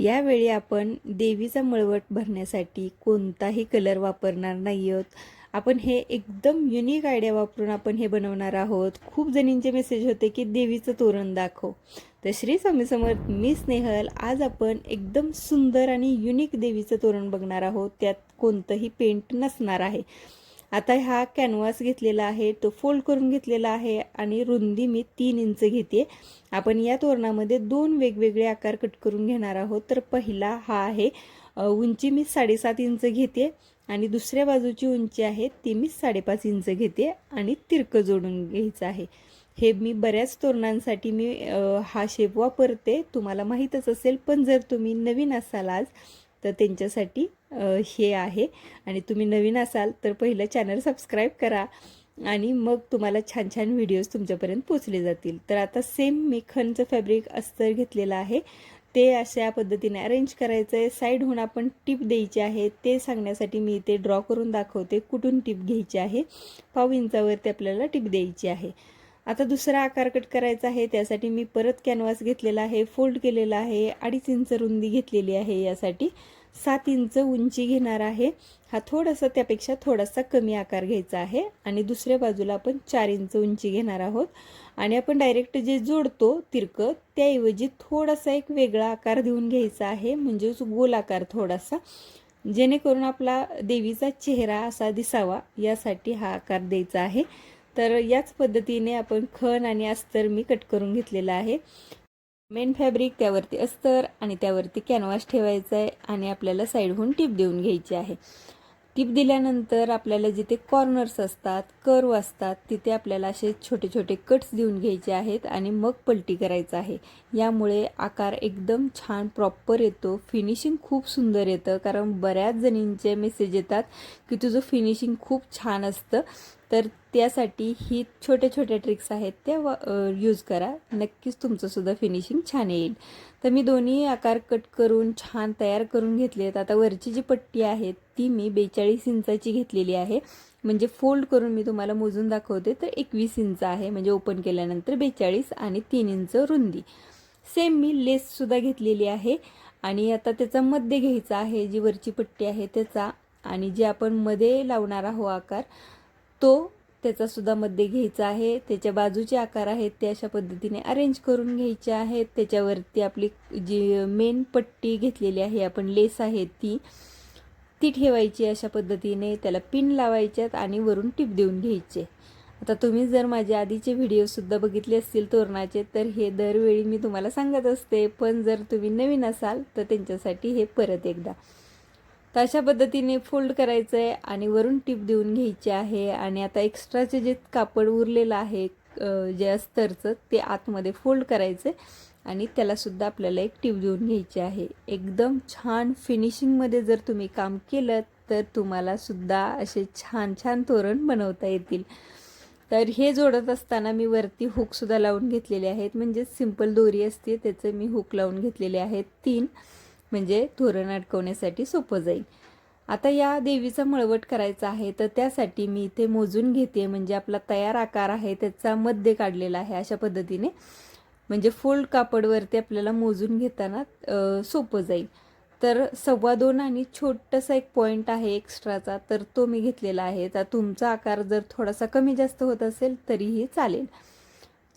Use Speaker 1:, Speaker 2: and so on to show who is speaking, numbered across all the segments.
Speaker 1: यावेळी आपण देवीचा मळवट भरण्यासाठी कोणताही कलर वापरणार नाही आहोत. आपण हे एकदम युनिक आयडिया वापरून आपण हे बनवणार आहोत. खूप जणींचे मेसेज होते की देवीचं तोरण दाखव. तर श्री स्वामी समर्थ, मी स्नेहल. आज आपण एकदम सुंदर आणि युनिक देवीचं तोरण बघणार आहोत. त्यात कोणतंही पेंट नसणार आहे. आता हा कॅनव्हास घेतलेला आहे, तो फोल्ड करून घेतलेला आहे आणि रुंदी मी 3 इंच घेते. आपण या तोरणामध्ये 2 वेगवेगळे आकार कट करून घेणार आहोत. तर पहिला हा आहे, उंची मी 7.5 इंच घेते आणि दुसऱ्या बाजूची उंची आहे ती मी 5.5 इंच घेते आणि तिरकं जोडून घ्यायचं आहे. हे मी बऱ्याच तोरणांसाठी मी हा शेप वापरते, तुम्हाला माहीतच असेल. पण जर तुम्ही नवीन असाल आज तर त्यांच्यासाठी हे आहे. आणि तुम्ही नवीन असाल तर पहिलं चॅनल सबस्क्राईब करा आणि मग तुम्हाला छान छान व्हिडिओज तुमच्यापर्यंत पोचले जातील. तर आता सेम मी खणचं फॅब्रिक अस्तर घेतलेलं आहे, ते अशा पद्धतीने अरेंज करायचं आहे. साईडहून आपण टिप द्यायची आहे ते सांगण्यासाठी मी इथे ड्रॉ करून दाखवते कुठून टिप घ्यायची आहे. 1/2 इंचावरती आपल्याला टिप द्यायची आहे. आता दुसरा आकार कट करायचा आहे, त्यासाठी मी परत कॅनव्हास घेतलेला आहे, फोल्ड केलेला आहे, 2.5 इंच रुंदी घेतलेली आहे. यासाठी 7 इंच उंची घेणार आहे. हा थोडासा त्यापेक्षा थोडासा कमी आकार घ्यायचा आहे आणि दुसऱ्या बाजूला आपण 4 इंच उंची घेणार आहोत. आणि आपण डायरेक्ट जे जोडतो तिरकं त्याऐवजी थोडासा एक वेगळा आकार देऊन घ्यायचा आहे, म्हणजे गोल आकार थोडासा, जेणेकरून आपला देवीचा चेहरा असा दिसावा यासाठी हा आकार द्यायचा आहे. तर याच पद्धतीने आपण खण आणि अस्तर मी कट करून घेतलेला आहे. मेन फॅब्रिक, त्यावरती अस्तर आणि त्यावरती कॅनव्हास ठेवायचा आहे आणि आपल्याला साईडहून टिप देऊन घ्यायची आहे. टिप दिल्यानंतर आपल्याला जिथे कॉर्नर्स असतात, कर्व असतात, तिथे आपल्याला असे छोटे छोटे कट्स देऊन घ्यायचे आहेत आणि मग पलटी करायचं आहे. यामुळे आकार एकदम छान प्रॉपर येतो, फिनिशिंग खूप सुंदर येतं. कारण बऱ्याच जणींचे मेसेज येतात की तुझं फिनिशिंग खूप छान असतं. तर त्यासाठी ही छोट्या छोट्या ट्रिक्स आहेत त्या यूज करा, नक्कीच तुमचंसुद्धा फिनिशिंग छान येईल. तर मी दोन्ही आकार कट करून छान तयार करून घेतलेत. आता वरची जी पट्टी आहे ती मी 42 इंचाची घेतलेली आहे, म्हणजे फोल्ड करून मी तुम्हाला मोजून दाखवते तर 21 इंच आहे, म्हणजे ओपन केल्यानंतर 42 आणि 3 इंच रुंदी. सेम मी लेससुद्धा घेतलेली आहे आणि आता त्याचा मध्य घ्यायचा आहे, जी वरची पट्टी आहे त्याचा, आणि जे आपण मध्ये लावणार आहोत आकार तो त्याचा सुद्धा मध्य घ्यायचा आहे. त्याच्या बाजूचे आकार आहेत ते अशा पद्धतीने अरेंज करून घ्यायचे आहेत. त्याच्यावरती आपली जी मेन पट्टी घेतलेली आहे आपण, लेस आहे ती ठेवायची अशा पद्धतीने, त्याला पिन लावायच्यात आणि वरून टिप देऊन घ्यायचे. आता तुम्ही जर माझे आधीचे व्हिडिओसुद्धा बघितले असतील तोरणाचे तर हे दरवेळी मी तुम्हाला सांगत असते, पण जर तुम्ही नवीन असाल तर त्यांच्यासाठी हे परत एकदा. तर अशा पद्धतीने फोल्ड करायचं आहे आणि वरून टिप देऊन घ्यायची आहे. आणि आता एक्स्ट्राचे जे कापड उरलेलं आहे जे अस्तरचं, ते आतमध्ये फोल्ड करायचं आणि त्यालासुद्धा आपल्याला एक टिप देऊन घ्यायची आहे. एकदम छान फिनिशिंगमध्ये जर तुम्ही काम केलं तर तुम्हालासुद्धा असे छान छान तोरण बनवता येतील. तर हे जोडत असताना मी वरती हुकसुद्धा लावून घेतलेले आहेत, म्हणजे सिंपल दोरी असते त्याचं मी हुक लावून घेतलेले आहेत 3, म्हणजे तोरण अडकवण्यासाठी सोपं जाईल. आता या देवीचा मळवट करायचा आहे तर त्यासाठी मी इथे मोजून घेते, म्हणजे आपला तयार आकार आहे त्याचा मध्य काढलेला आहे अशा पद्धतीने, म्हणजे फोल्ड कापडवरती आपल्याला मोजून घेताना सोपं जाईल. तर 2.25 आणि छोटासा एक पॉईंट आहे एक्स्ट्राचा, तर तो मी घेतलेला आहे. तर तुमचा आकार जर थोडासा कमी जास्त होत असेल तरीही चालेल.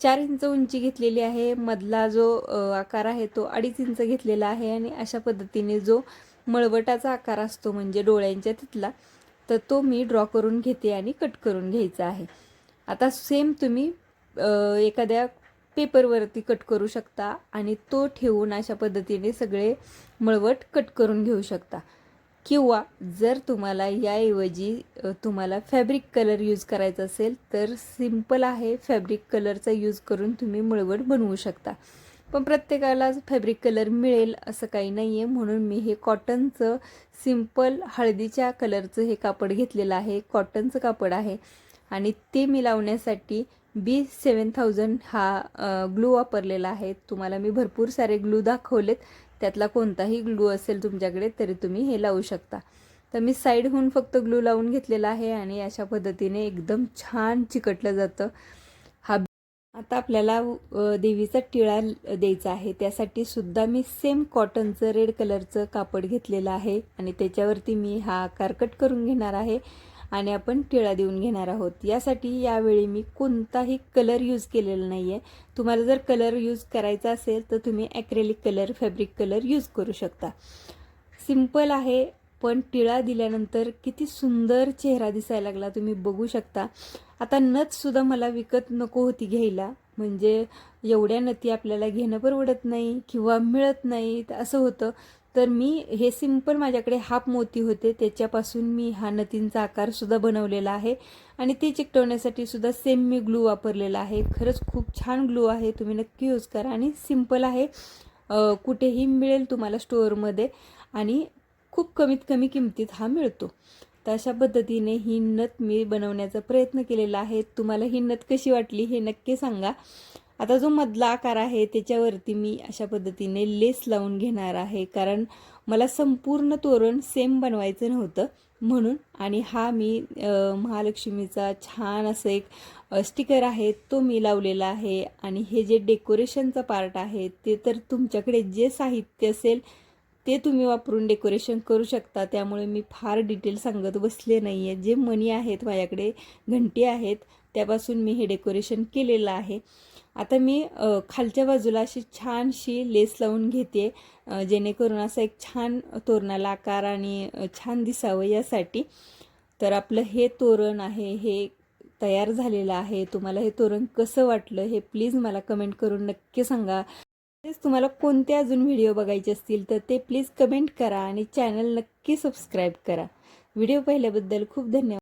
Speaker 1: 4 इंच उंची घेतलेली आहे. मधला जो आकार आहे तो 2.5 इंच घेतलेला आहे आणि अशा पद्धतीने जो मळवटाचा आकार असतो म्हणजे डोळ्यांच्या तिथला, तर तो मी ड्रॉ करून घेते आणि कट करून घ्यायचा आहे. आता सेम तुम्ही एखाद्या पेपरवरती कट करू शकता आणि तो ठेवून अशा पद्धतीने सगळे मळवट कट करून घेऊ शकता. किंवा जर तुम्हाला याऐवजी तुम्हाला फॅब्रिक कलर यूज करायचा असेल तर सिंपल आहे, फॅब्रिक कलरचा यूज करून तुम्ही मळवट बनवू शकता. पण प्रत्येकाला फॅब्रिक कलर मिळेल असं काही नाही आहे, म्हणून मी हे कॉटनचं सिंपल हळदीच्या कलरचं हे कापड घेतलेलं आहे. कॉटनचं कापड आहे आणि ते मी लावण्यासाठी B7000 हा ग्लू वापरलेला आहे. तुम्हाला मी भरपूर सारे ग्लू दाखवलेत, त्यातला कोणताही ग्लू असेल तुमच्याकडे तरी तुम्ही हे लावू शकता. तर मी साईडहून फक्त ग्लू लावून घेतलेला आहे आणि अशा पद्धतीने एकदम छान चिकटलं जातं. आता आपल्याला देवीचा टिळा द्यायचा आहे. त्यासाठी सुद्धा मी सेम कॉटनचं रेड कलरचं कापड घेतलेलं आहे आणि त्याच्यावरती मी हा आकार कट करून घेणार आहे आणि आपण टिळा देऊन घेणार आहोत. यासाठी यावेळी मी कोणताही कलर यूज केलेला नाही आहे. तुम्हाला जर कलर यूज करायचा असेल तर तुम्ही acrylic colour, fabric colour use करू शकता. सिंपल आहे, पण टिळा दिल्यानंतर किती सुंदर चेहरा दिसायला लागला तुम्ही बघू शकता. आता नथसुद्धा मला विकत नको होती घ्यायला, म्हणजे एवढ्या नथी आपल्याला घेणं परवडत नाही किंवा मिळत नाही असं होतं. तर मी हे सिंपल माझ्याकडे हाफ मोती होते त्याच्यापासून मी हा नथींचा आकारसुद्धा बनवलेला आहे आणि ते चिकटवण्यासाठी सुद्धा सेम मी ग्लू वापरलेला आहे. खरंच खूप छान ग्लू आहे, तुम्ही नक्की यूज करा आणि सिंपल आहे. कुठेही मिळेल तुम्हाला स्टोअरमध्ये आणि खूप कमीत कमी किमतीत हा मिळतो. तर अशा पद्धतीने ही नथ मी बनवण्याचा प्रयत्न केलेला आहे. तुम्हाला ही नथ कशी वाटली हे नक्की सांगा. आता जो मधला आकार आहे त्याच्यावरती मी अशा पद्धतीने लेस लावून घेणार आहे, कारण मला संपूर्ण तोरण सेम बनवायचं नव्हतं म्हणून. आणि हा मी महालक्ष्मीचा छान असं एक स्टिकर आहे तो मी लावलेला आहे. आणि हे जे डेकोरेशनचा पार्ट आहे ते तर तुमच्याकडे जे साहित्य असेल ते तुम्ही वापरून डेकोरेशन करू शकता. त्यामुळे मी फार डिटेल सांगत बसले नाही आहे. जे मणी आहेत माझ्याकडे, घंटी आहेत, त्यापासून मी हे डेकोरेशन केलेलं आहे. आता मी खालच्या बाजूला अशी छानशी लेस लावून घेते, जेणेकरून असा एक छान तोरणाला आकार आणि छान दिसावं यासाठी. तर आपलं हे तोरण आहे हे तयार झालेलं आहे. तुम्हाला हे तोरण कसं वाटलं हे प्लीज मला कमेंट करून नक्की सांगा. तुम्हाला कोणते अजून व्हिडिओ बघायचे असतील तर ते प्लीज कमेंट करा आणि चॅनल नक्की सबस्क्राईब करा. व्हिडिओ पाहिल्याबद्दल खूप धन्यवाद.